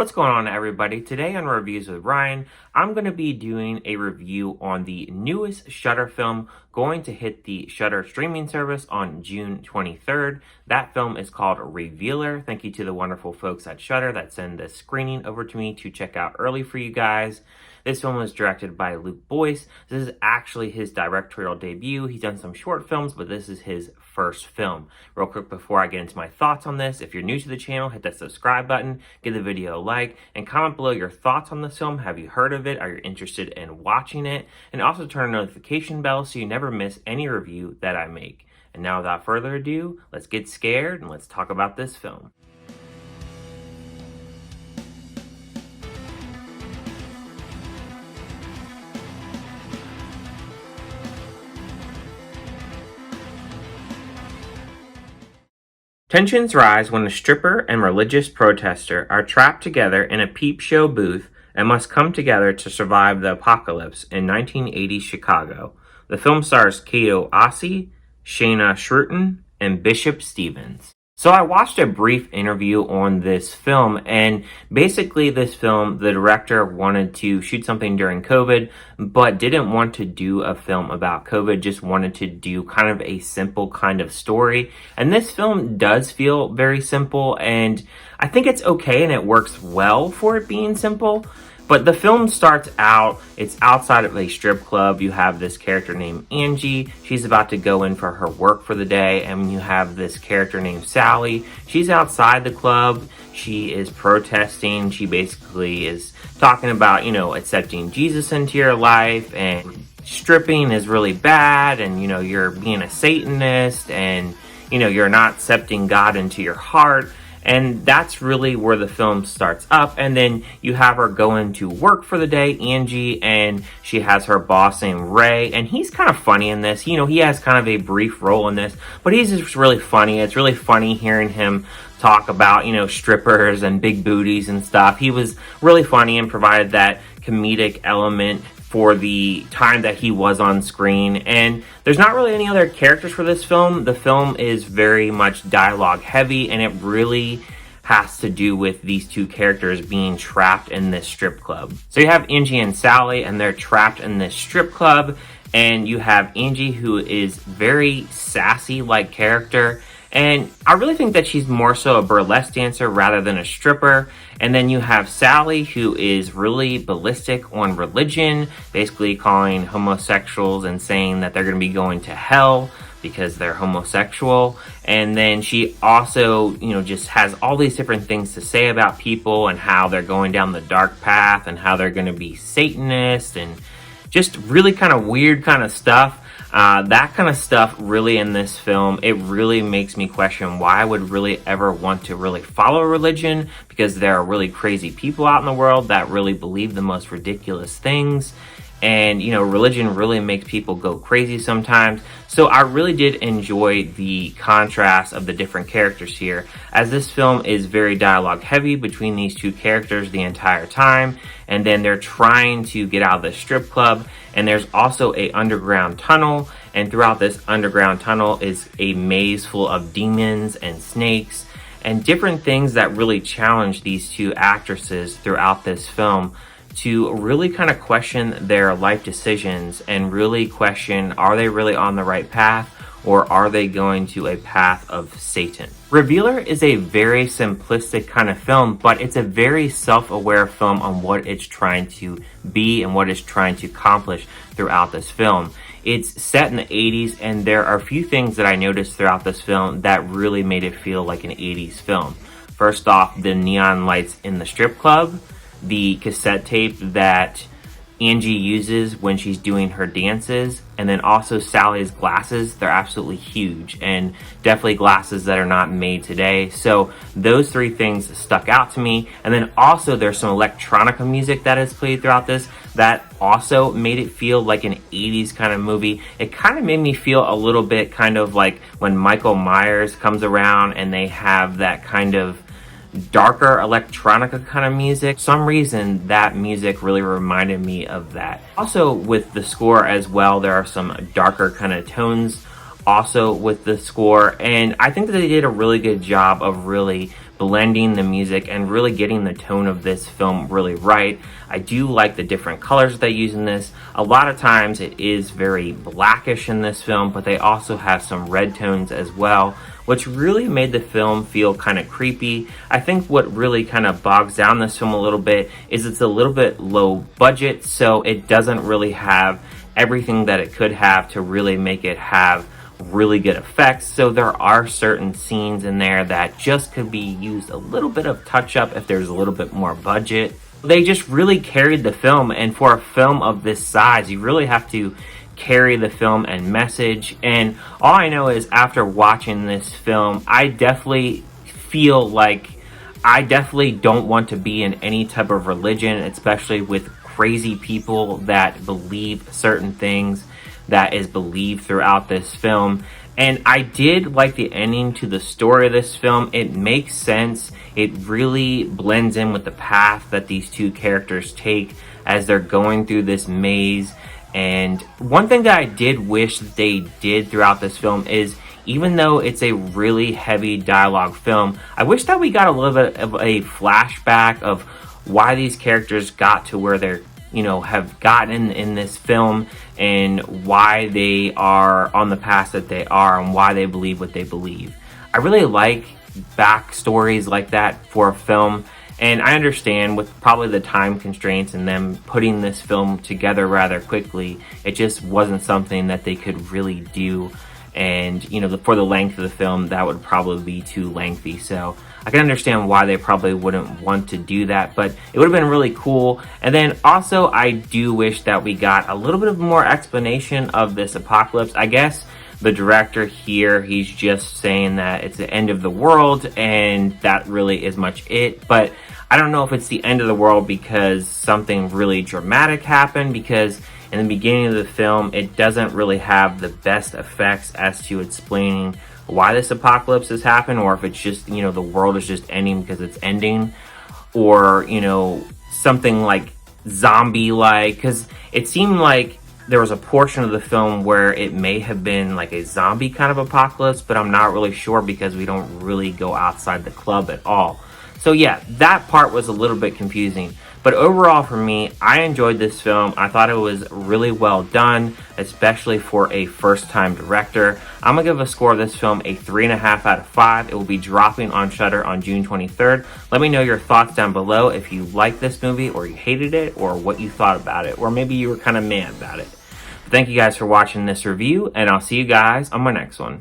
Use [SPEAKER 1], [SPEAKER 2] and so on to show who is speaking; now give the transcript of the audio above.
[SPEAKER 1] What's going on, everybody? Today on Reviews with Ryan, I'm going to be doing a review on the newest Shudder film going to hit the Shudder streaming service on June 23rd. That film is called Revealer. Thank you to the wonderful folks at Shudder that send this screening over to me to check out early for you guys. This film was directed by Boyce. This is actually his directorial debut. He's done some short films, but this is his first film. Real quick before I get into my thoughts on this, if you're new to the channel, hit that subscribe button, give the video a like, and comment below your thoughts on this film. Have you heard of it? Are you interested in watching it? And also turn on the notification bell so you never miss any review that I make. And now without further ado, let's get scared and let's talk about this film. Tensions rise when a stripper and religious protester are trapped together in a peep show booth and must come together to survive the apocalypse in 1980s Chicago. The film stars Kato Ossie, Shayna Shruten, and Bishop Stevens. So I watched a brief interview on this film, and basically this film, the director wanted to shoot something during COVID, but didn't want to do a film about COVID, just wanted to do kind of a simple kind of story. And this film does feel very simple, and I think it's okay and it works well for it being simple. But the film starts out, it's outside of a strip club. You have this character named Angie. She's about to go in for her work for the day. And you have this character named Sally. She's outside the club. She is protesting. She basically is talking about, accepting Jesus into your life. And stripping is really bad. And, you're being a Satanist. And, you're not accepting God into your heart. And that's really where the film starts up. And then you have her going to work for the day, Angie, and she has her boss named Ray. And he's kind of funny in this. He has kind of a brief role in this, but he's just really funny. It's really funny hearing him talk about, strippers and big booties and stuff. He was really funny and provided that comedic element for the time that he was on screen. And there's not really any other characters for this film. The film is very much dialogue heavy, and it really has to do with these two characters being trapped in this strip club. So you have Angie and Sally, and they're trapped in this strip club, and you have Angie, who is very sassy like character. And I really think that she's more so a burlesque dancer rather than a stripper. And then you have Sally, who is really ballistic on religion, basically calling homosexuals and saying that they're going to be going to hell because they're homosexual. And then she also, just has all these different things to say about people and how they're going down the dark path and how they're going to be Satanists and just really kind of weird kind of stuff. That kind of stuff really in this film, it really makes me question why I would really ever want to really follow religion, because there are really crazy people out in the world that really believe the most ridiculous things. And, religion really makes people go crazy sometimes. So I really did enjoy the contrast of the different characters here, as this film is very dialogue heavy between these two characters the entire time. And then they're trying to get out of the strip club. And there's also a underground tunnel. And throughout this underground tunnel is a maze full of demons and snakes and different things that really challenge these two actresses throughout this film to really kind of question their life decisions and really question, are they really on the right path, or are they going to a path of Satan? Revealer is a very simplistic kind of film, but it's a very self-aware film on what it's trying to be and what it's trying to accomplish throughout this film. It's set in the 80s, and there are a few things that I noticed throughout this film that really made it feel like an 80s film. First off, the neon lights in the strip club, the cassette tape that Angie uses when she's doing her dances, and then also Sally's glasses. They're absolutely huge and definitely glasses that are not made today. So those three things stuck out to me. And then also there's some electronica music that is played throughout this that also made it feel like an 80s kind of movie. It kind of made me feel a little bit kind of like when Michael Myers comes around and they have that kind of darker electronica kind of music. For some reason that music really reminded me of that. Also with the score as well, there are some darker kind of tones also with the score, and I think that they did a really good job of really blending the music and really getting the tone of this film really right. I do like the different colors they use in this. A lot of times it is very blackish in this film, but they also have some red tones as well, which really made the film feel kind of creepy. I think what really kind of bogs down this film a little bit is it's a little bit low budget, so it doesn't really have everything that it could have to really make it have really good effects. So there are certain scenes in there that just could be used a little bit of touch up if there's a little bit more budget. They just really carried the film, and for a film of this size, you really have to carry the film and message. And all I know is after watching this film, I definitely feel like I definitely don't want to be in any type of religion, especially with crazy people that believe certain things that is believed throughout this film. And I did like the ending to the story of this film. It makes sense. It really blends in with the path that these two characters take as they're going through this maze. And one thing that I did wish they did throughout this film is, even though it's a really heavy dialogue film, I wish that we got a little bit of a flashback of why these characters got to where they're, have gotten in this film, and why they are on the path that they are, and why they believe what they believe. I really like backstories like that for a film, and I understand with probably the time constraints and them putting this film together rather quickly, it just wasn't something that they could really do. And for the length of the film, that would probably be too lengthy. So I can understand why they probably wouldn't want to do that, but it would have been really cool. And then also, I do wish that we got a little bit of more explanation of this apocalypse. I guess the director here, he's just saying that it's the end of the world, and that really is much it. But I don't know if it's the end of the world because something really dramatic happened, because in the beginning of the film, it doesn't really have the best effects as to explaining why this apocalypse has happened, or if it's just, the world is just ending because it's ending, or, something like zombie-like, because it seemed like there was a portion of the film where it may have been like a zombie kind of apocalypse, but I'm not really sure because we don't really go outside the club at all. So yeah, that part was a little bit confusing. But overall for me, I enjoyed this film. I thought it was really well done, especially for a first-time director. I'm going to give a score of this film a 3.5 out of 5. It will be dropping on Shudder on June 23rd. Let me know your thoughts down below if you liked this movie, or you hated it, or what you thought about it, or maybe you were kind of mad about it. Thank you guys for watching this review, and I'll see you guys on my next one.